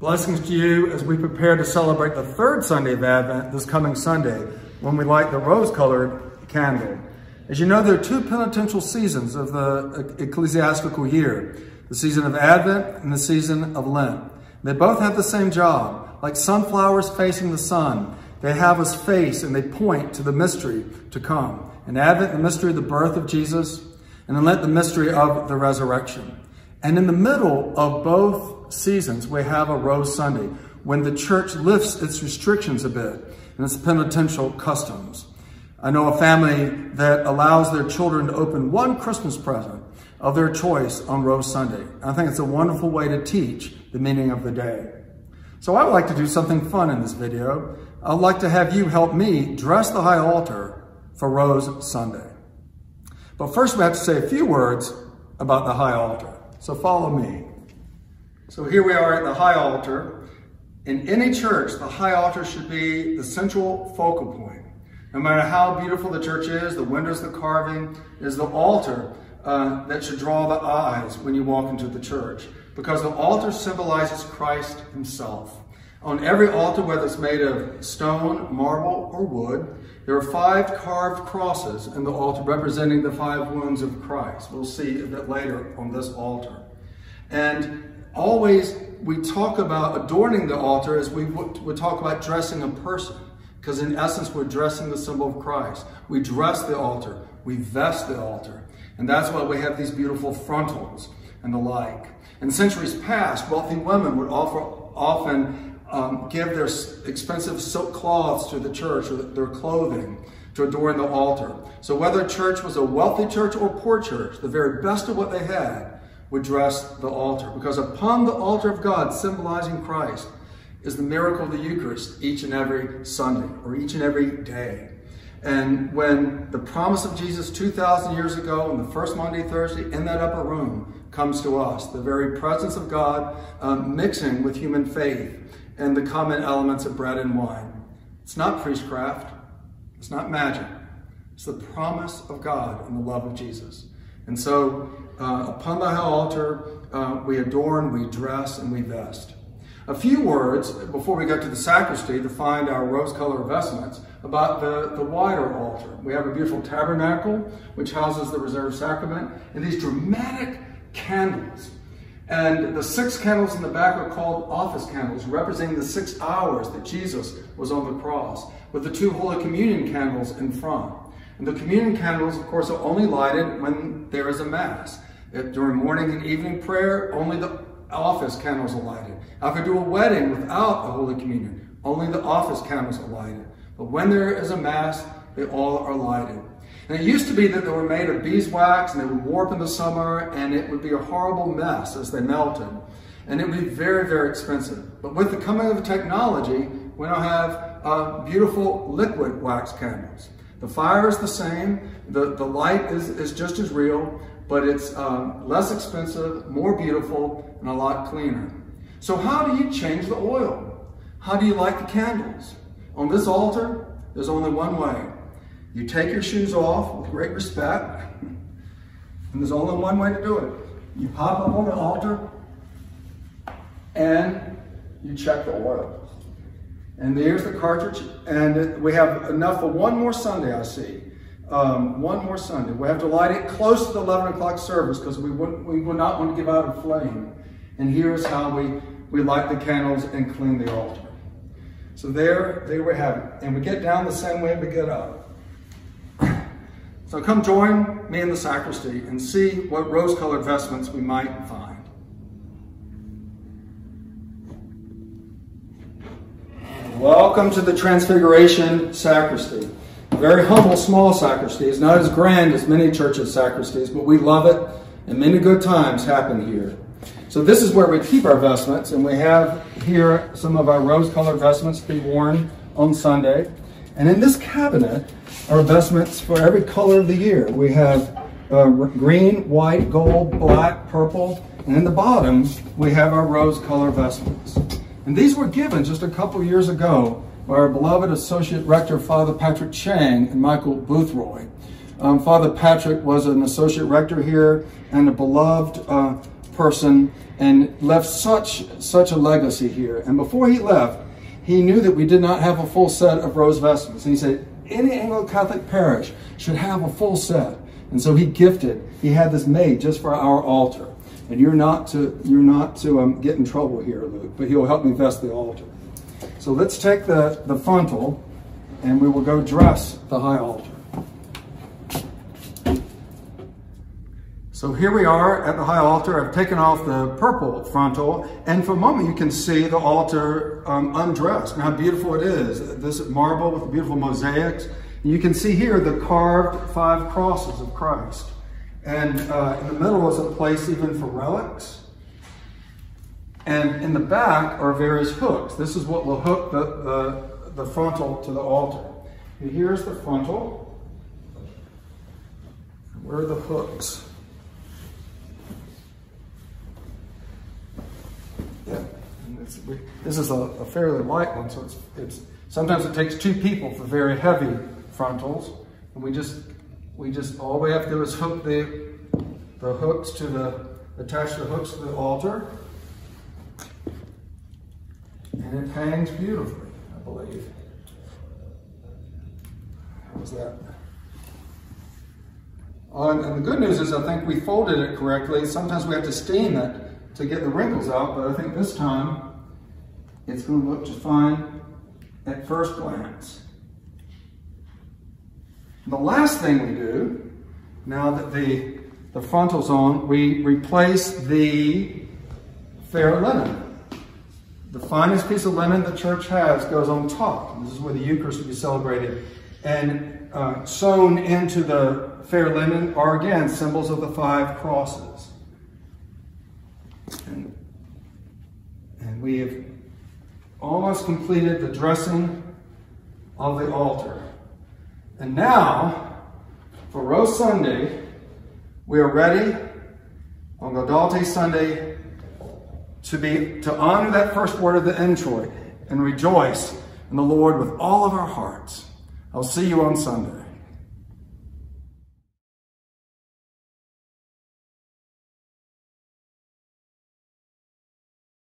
Blessings to you as we prepare to celebrate the third Sunday of Advent this coming Sunday when we light the rose-colored candle. As you know, there are two penitential seasons of the ecclesiastical year, the season of Advent and the season of Lent. They both have the same job. Like sunflowers facing the sun, they have us face and they point to the mystery to come. In Advent, the mystery of the birth of Jesus, and in Lent, the mystery of the resurrection. And in the middle of both seasons, we have a Rose Sunday, when the church lifts its restrictions a bit and its penitential customs. I know a family that allows their children to open one Christmas present of their choice on Rose Sunday. I think it's a wonderful way to teach the meaning of the day. So I would like to do something fun in this video. I'd like to have you help me dress the high altar for Rose Sunday. But first we have to say a few words about the high altar. So follow me. So here we are at the high altar. In any church, the high altar should be the central focal point. No matter how beautiful the church is, the windows, the carving, is the altar that should draw the eyes when you walk into the church. Because the altar symbolizes Christ himself. On every altar, whether it's made of stone, marble, or wood, there are 5 carved crosses in the altar representing the 5 wounds of Christ. We'll see a bit later on this altar. And always we talk about adorning the altar as we would talk about dressing a person. Because in essence, we're dressing the symbol of Christ. We dress the altar. We vest the altar. And that's why we have these beautiful frontals and the like. In centuries past, wealthy women would often give their expensive silk cloths to the church or their clothing to adorn the altar. So whether a church was a wealthy church or poor church, the very best of what they had would dress the altar. Because upon the altar of God, symbolizing Christ, is the miracle of the Eucharist each and every Sunday or each and every day. And when the promise of Jesus 2,000 years ago on the first Monday, Thursday in that upper room comes to us, the very presence of God mixing with human faith and the common elements of bread and wine. It's not priestcraft. It's not magic. It's the promise of God and the love of Jesus. And so upon the high altar, we adorn, we dress, and we vest. A few words before we get to the sacristy to find our rose-colored vestments about the wider altar. We have a beautiful tabernacle, which houses the reserved sacrament, and these dramatic candles. And the 6 candles in the back are called office candles, representing the 6 hours that Jesus was on the cross, with the 2 Holy Communion candles in front. And the communion candles, of course, are only lighted when there is a Mass. During morning and evening prayer, only the office candles are lighted. Now, if we do a wedding without the Holy Communion, only the office candles are lighted. But when there is a Mass, they all are lighted. And it used to be that they were made of beeswax and they would warp in the summer and it would be a horrible mess as they melted. And it would be very, very expensive. But with the coming of the technology, we now have beautiful liquid wax candles. The fire is the same, the light is just as real, but it's less expensive, more beautiful, and a lot cleaner. So how do you change the oil? How do you light the candles? On this altar, there's only one way. You take your shoes off with great respect, and there's only one way to do it. You pop up on the altar, and you check the oil. And there's the cartridge, and we have enough for one more Sunday, I see. One more Sunday. We have to light it close to the 11 o'clock service because we would not want to give out a flame. And here's how we light the candles and clean the altar. So there we have it. And we get down the same way we get up. So come join me in the sacristy and see what rose-colored vestments we might find. Welcome to the Transfiguration sacristy. A very humble, small sacristy. It's not as grand as many churches' sacristies, but we love it, and many good times happen here. So this is where we keep our vestments, and we have here some of our rose-colored vestments to be worn on Sunday. And in this cabinet are vestments for every color of the year. We have green, white, gold, black, purple, and in the bottom we have our rose-colored vestments. And these were given just a couple years ago by our beloved Associate Rector, Father Patrick Chang and Michael Boothroyd. Father Patrick was an Associate Rector here and a beloved person and left such a legacy here. And before he left, he knew that we did not have a full set of rose vestments. And he said, any Anglo-Catholic parish should have a full set. And so he had this made just for our altar. And you're not to get in trouble here, Luke, but he'll help me vest the altar. So let's take the frontal and we will go dress the high altar. So here we are at the high altar. I've taken off the purple frontal, and for a moment you can see the altar undressed and how beautiful it is. This marble with the beautiful mosaics. And you can see here the carved 5 crosses of Christ. And in the middle is a place even for relics. And in the back are various hooks. This is what will hook the frontal to the altar. And here's the frontal. Where are the hooks? Yeah, this is a fairly light one, so it's sometimes it takes 2 people for very heavy frontals, and we just all we have to do is hook the hooks attach the hooks to the altar, and it hangs beautifully, I believe. How's that? And the good news is I think we folded it correctly. Sometimes we have to steam it to get the wrinkles out, but I think this time it's going to look just fine at first glance. The last thing we do, now that the frontal's on, we replace the fair linen. The finest piece of linen the church has goes on top. This is where the Eucharist will be celebrated. And sewn into the fair linen are again symbols of the 5 crosses. And we have almost completed the dressing of the altar. And now, for Rose Sunday, we are ready on Gaudete Sunday to honor that first word of the introit and rejoice in the Lord with all of our hearts. I'll see you on Sunday.